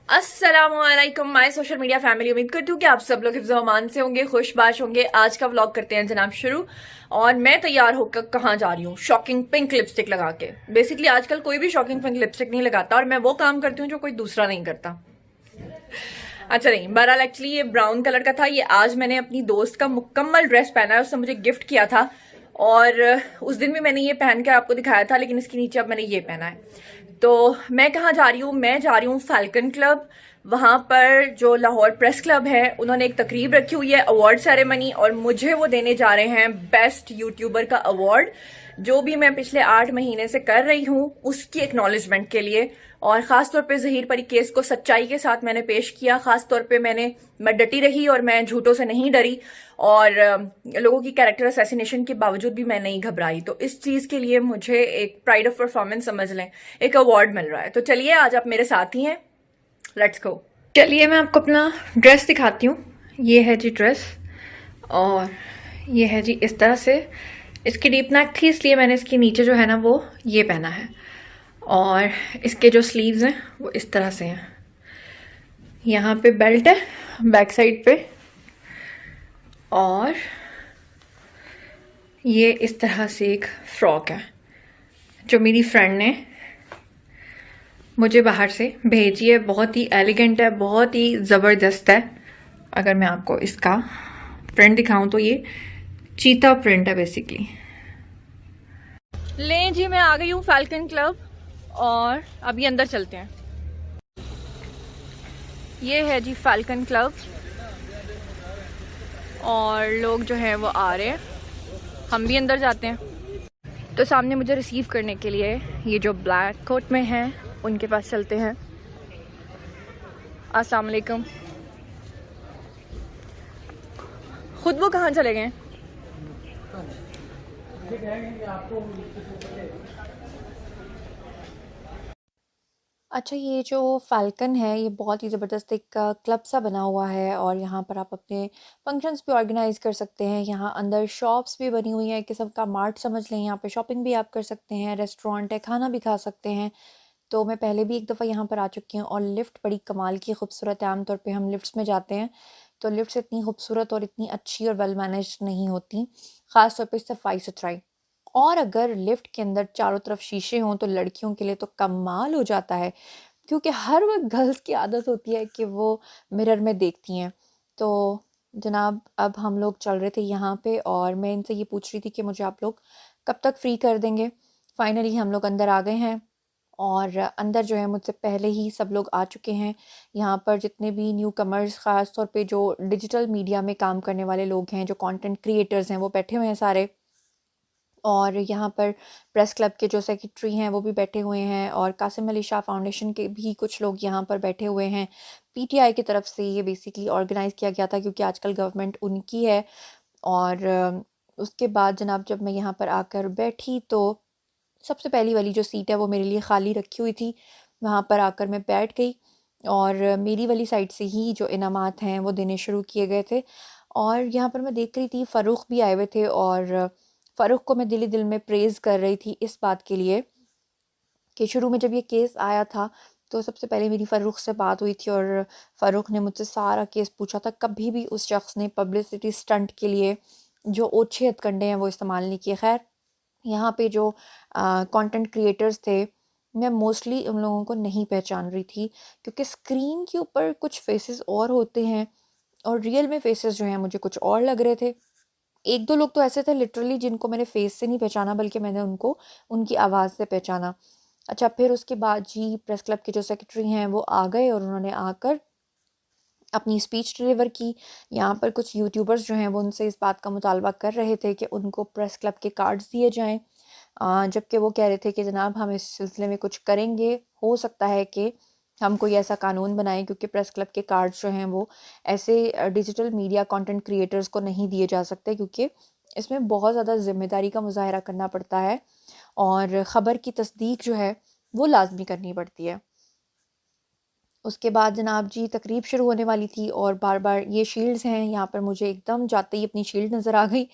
अस्सलामुअलैकुम my social media family. उम्मीद करती हूँ कि आप सब लोग हिफ्ज़-ओ अमान से होंगे, खुशबाश होंगे। आज का व्लॉग करते हैं जनाब शुरू। और मैं तैयार होकर कहाँ जा रही हूँ? शॉकिंग पिंक लिपस्टिक लगा के। बेसिकली आजकल कोई भी शॉकिंग पिंक लिपस्टिक नहीं लगाता और मैं वो काम करती हूँ जो कोई दूसरा नहीं करता। अच्छा नहीं, बहरहाल एक्चुअली ये ब्राउन कलर का था। ये आज मैंने अपनी दोस्त का मुकम्मल ड्रेस पहना है, उसने मुझे गिफ्ट किया था। और उस दिन भी मैंने ये पहन कर आपको दिखाया था, लेकिन इसके नीचे अब मैंने ये पहना है। तो मैं कहाँ जा रही हूँ? मैं जा रही हूँ फैल्कन क्लब। वहां पर जो लाहौर प्रेस क्लब है, उन्होंने एक तकरीब रखी हुई है, अवार्ड सेरेमनी, और मुझे वो देने जा रहे हैं बेस्ट यूट्यूबर का अवार्ड। जो भी मैं पिछले 8 महीने से कर रही हूँ उसकी एक्नॉलेजमेंट के लिए। और खासतौर पे जहीर परी केस को सच्चाई के साथ मैंने पेश किया। खासतौर पे मैं डटी रही और मैं झूठों से नहीं डरी। और लोगों की कैरेक्टर असैसिनेशन के बावजूद भी मैं नहीं घबराई। तो इस चीज के लिए मुझे एक प्राइड ऑफ परफॉर्मेंस समझ लें, एक अवार्ड मिल रहा है। तो चलिए आज आप मेरे साथ ही हैं, लेट्स गो। चलिए मैं आपको अपना ड्रेस दिखाती हूँ। ये है जी ड्रेस, और ये है जी इस तरह से। इसकी डीप नेक थी, इसलिए मैंने इसके नीचे जो है ना वो ये पहना है। और इसके जो स्लीव्स हैं वो इस तरह से हैं। यहाँ पे बेल्ट है बैक साइड पे, और ये इस तरह से एक फ्रॉक है जो मेरी फ्रेंड ने मुझे बाहर से भेजी है। बहुत ही एलिगेंट है, बहुत ही ज़बरदस्त है। अगर मैं आपको इसका प्रिंट दिखाऊं तो ये चीता प्रिंट है बेसिकली। लें जी, मैं आ गई हूँ फैल्कन क्लब और अभी अंदर चलते हैं। ये है जी फैल्कन क्लब, और लोग जो हैं वो आ रहे हैं, हम भी अंदर जाते हैं। तो सामने मुझे रिसीव करने के लिए ये जो ब्लैक कोट में हैं उनके पास चलते हैं। अस्सलाम वालेकुम। खुद वो कहाँ चले गए? अच्छा, ये जो फ़ाल्कन है ये बहुत ही ज़बरदस्त एक क्लब सा बना हुआ है, और यहाँ पर आप अपने फंक्शंस भी ऑर्गेनाइज़ कर सकते हैं। यहाँ अंदर शॉप्स भी बनी हुई हैं, एक किस्म का मार्ट समझ लें। यहाँ पे शॉपिंग भी आप कर सकते हैं, रेस्टोरेंट है, खाना भी खा सकते हैं। तो मैं पहले भी एक दफ़ा यहाँ पर आ चुकी हूँ, और लिफ्ट बड़ी कमाल की खूबसूरत है। आम तौर पे हम लिफ्ट्स में जाते हैं तो लिफ्ट्स इतनी खूबसूरत और इतनी अच्छी और वेल मैनेज्ड नहीं होती, ख़ास तौर पे सफाई-सुथराई। और अगर लिफ्ट के अंदर चारों तरफ शीशे हों तो लड़कियों के लिए तो कमाल हो जाता है, क्योंकि हर वक़्त गर्ल्स की आदत होती है कि वो मिरर में देखती हैं। तो जनाब अब हम लोग चल रहे थे यहाँ पे, और मैं इनसे ये पूछ रही थी कि मुझे आप लोग कब तक फ्री कर देंगे। फाइनली हम लोग अंदर आ गए हैं, और अंदर जो है मुझसे पहले ही सब लोग आ चुके हैं। यहाँ पर जितने भी न्यू कमर्स, ख़ास तौर पे जो डिजिटल मीडिया में काम करने वाले लोग हैं, जो कंटेंट क्रिएटर्स हैं, वो बैठे हुए हैं सारे। और यहाँ पर प्रेस क्लब के जो सेक्रेटरी हैं वो भी बैठे हुए हैं, और कासिम अली शाह फाउंडेशन के भी कुछ लोग यहाँ पर बैठे हुए हैं। पीटीआई की तरफ से ये बेसिकली ऑर्गेनाइज़ किया गया था, क्योंकि आजकल गवर्नमेंट उनकी है। और उसके बाद जनाब जब मैं यहाँ पर आकर बैठी तो सबसे पहली वाली जो सीट है वो मेरे लिए खाली रखी हुई थी। वहाँ पर आकर मैं बैठ गई, और मेरी वाली साइड से ही जो इनामात हैं वो देने शुरू किए गए थे। और यहाँ पर मैं देख रही थी फ़ारूक भी आए हुए थे, और फ़ारूक को मैं दिल ही दिल में प्रेज़ कर रही थी इस बात के लिए कि शुरू में जब ये केस आया था तो सबसे पहले मेरी फ़ारूक से बात हुई थी, और फ़ारूक ने मुझसे सारा केस पूछा था। कभी भी उस शख्स ने पब्लिसिटी स्टंट के लिए जो ओछे हथकंडे हैं वो इस्तेमाल नहीं किए। ख़ैर, यहाँ पे जो कंटेंट क्रिएटर्स थे, मैं मोस्टली उन लोगों को नहीं पहचान रही थी, क्योंकि स्क्रीन के ऊपर कुछ फेसेस और होते हैं और रियल में फेसेस जो हैं मुझे कुछ और लग रहे थे। एक दो लोग तो ऐसे थे लिटरली जिनको मैंने फेस से नहीं पहचाना, बल्कि मैंने उनको उनकी आवाज़ से पहचाना। अच्छा, फिर उसके बाद जी प्रेस क्लब के जो सेक्रेटरी हैं वो आ गए, और उन्होंने आकर अपनी स्पीच डिलीवर की। यहाँ पर कुछ यूट्यूबर्स जो हैं वो उनसे इस बात का मुतालबा कर रहे थे कि उनको प्रेस क्लब के कार्ड्स दिए जाएँ। जबकि वो कह रहे थे कि जनाब हम इस सिलसिले में कुछ करेंगे। हो सकता है कि हम कोई ऐसा कानून बनाएं, क्योंकि प्रेस क्लब के कार्ड्स जो हैं वो ऐसे डिजिटल मीडिया कंटेंट क्रिएटर्स को नहीं दिए जा सकते, क्योंकि इसमें बहुत ज़्यादा ज़िम्मेदारी का मुज़ाहरा करना पड़ता है, और ख़बर की तस्दीक जो है वो लाजमी करनी पड़ती है। उसके बाद जनाब जी तकरीब शुरू होने वाली थी, और बार बार ये शील्ड्स हैं, यहाँ पर मुझे एकदम जाते ही अपनी शील्ड नज़र आ गई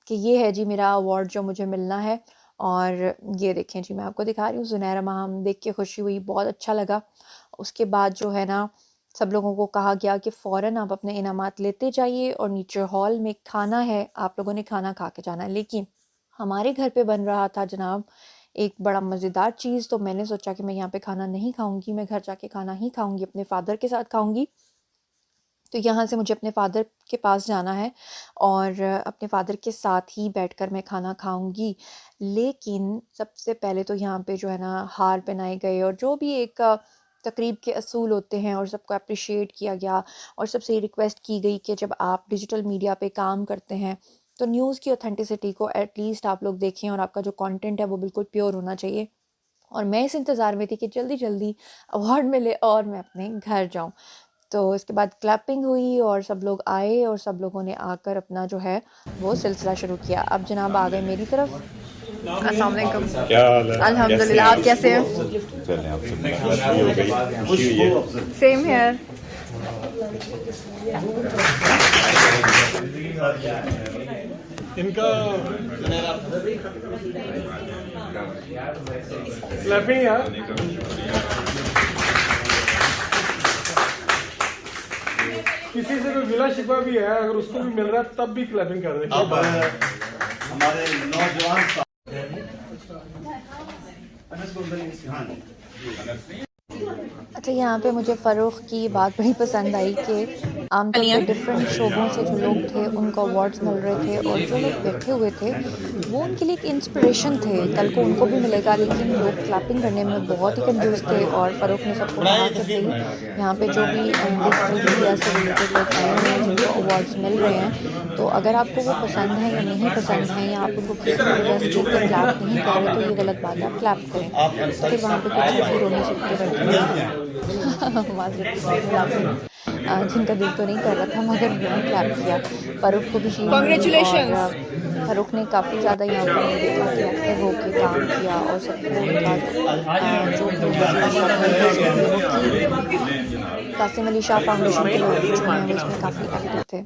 कि ये है जी मेरा अवार्ड जो मुझे मिलना है। और ये देखें जी, मैं आपको दिखा रही हूँ सुनहरा माह देख के खुशी हुई, बहुत अच्छा लगा। उसके बाद जो है ना, सब लोगों को कहा गया कि फ़ौरन आप अपने इनामात लेते जाइए और नीचे हॉल में खाना है, आप लोगों ने खाना खा के जाना है। लेकिन हमारे घर पे बन रहा था जनाब एक बड़ा मज़ेदार चीज़, तो मैंने सोचा कि मैं यहाँ पे खाना नहीं खाऊँगी, मैं घर जाके खाना ही खाऊँगी, अपने फ़ादर के साथ खाऊँगी। तो यहाँ से मुझे अपने फ़ादर के पास जाना है और अपने फ़ादर के साथ ही बैठकर मैं खाना खाऊँगी। लेकिन सबसे पहले तो यहाँ पे जो है ना हार पहनाए गए और जो भी एक तकरीब के असूल होते हैं और सबको एप्रिशिएट किया गया और सबसे रिक्वेस्ट की गई कि जब आप डिजिटल मीडिया पे काम करते हैं तो न्यूज़ की ऑथेंटिसिटी को एटलीस्ट आप लोग देखें और आपका जो कंटेंट है वो बिल्कुल प्योर होना चाहिए। और मैं इस इंतज़ार में थी कि जल्दी-जल्दी अवार्ड मिले और मैं अपने घर जाऊँ। तो इसके बाद क्लैपिंग हुई और सब लोग आए और सब लोगों ने आकर अपना जो है वो सिलसिला शुरू किया। अब जनाब आ गए मेरी तरफ। अस्सलाम वालेकुम। क्या हाल है? अल्हम्दुलिल्लाह, आप कैसे हैं? चलें आपसे मुलाकात भी हो गई, खुशी हुई है। Same here. इनका क्लैपिंग यार, किसी से कोई गिला शिकवा भी है, अगर उसको भी मिल रहा है तब भी क्लैपिंग कर देंगे। अब हमारे नौजवान अच्छा, यहाँ पे मुझे फ़ारूक की बात बड़ी पसंद आई कि आमतौर पर डिफरेंट शोबों से जो लोग थे उनको अवार्ड्स मिल रहे थे और जो लोग बैठे हुए थे वो उनके लिए एक इंस्पिरेशन थे, कल को उनको भी मिलेगा। लेकिन लोग क्लैपिंग करने में बहुत ही कंजूस थे और फ़ारूक ने सबको कहा कि भाई यहाँ पे जो भी डिजिटल मीडिया से रिलेटेड लोग आए हैं जिनको अवार्ड्स मिल रहे हैं, तो अगर आपको वो पसंद है या नहीं पसंद है या आप उनको किसी भी वजह से देख कर क्लैप नहीं कर रहे तो ये गलत बात है, आप क्लैप करें। तो फिर वहाँ पे कुछ ऐसे रोने सकते बैठे जिनका दिल तो नहीं कर रहा था मगर उन्होंने क्लैप किया। फ़ारूक को भी कांग्रेचुलेशंस। फ़ारूक ने काफ़ी ज़्यादा यहाँ पर मैंने देखा कि एक्टिव होकर काम किया और सबको उनका जो कासिम अली शाह फाउंडेशन के लोग जो हैं वो इसमें काफ़ी एक्टिव थे।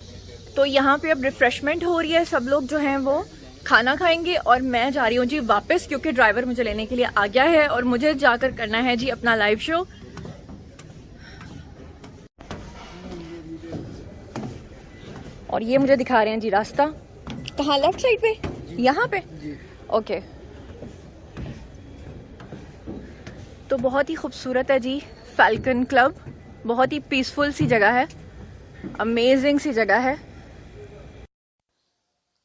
तो यहाँ पे अब रिफ़्रेशमेंट हो रही है, सब लोग जो हैं वो खाना खाएंगे और मैं जा रही हूँ जी वापस, क्योंकि ड्राइवर मुझे लेने के लिए आ गया है और मुझे जाकर करना है जी अपना लाइव शो। और ये मुझे दिखा रहे हैं जी रास्ता, कहाँ? लेफ्ट साइड पे, यहाँ पे। ओके, तो बहुत ही खूबसूरत है जी फैल्कन क्लब, बहुत ही पीसफुल सी जगह है, अमेजिंग सी जगह है।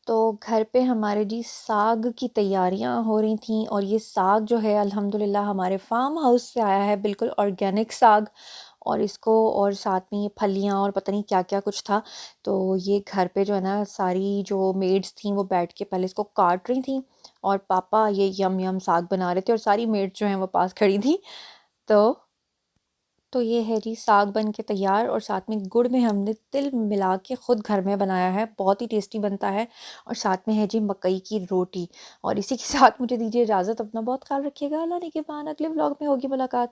तो घर पे हमारे जी साग की तैयारियां हो रही थी और ये साग जो है अल्हम्दुलिल्लाह हमारे फार्म हाउस से आया है, बिल्कुल ऑर्गेनिक साग। और इसको और साथ में ये फलियां और पता नहीं क्या क्या कुछ था। तो ये घर पे जो है ना सारी जो मेड्स थी वो बैठ के पहले इसको काट रही थी और पापा ये यम यम साग बना रहे थे और सारी मेड्स जो हैं वो पास खड़ी थी। तो ये है जी साग बन के तैयार और साथ में गुड़ में हमने तिल मिला के ख़ुद घर में बनाया है, बहुत ही टेस्टी बनता है। और साथ में है जी मकई की रोटी। और इसी के साथ मुझे दीजिए इजाज़त, अपना बहुत ख्याल रखिएगा। अल्लाह ने के बाद अगले व्लॉग में होगी मुलाकात।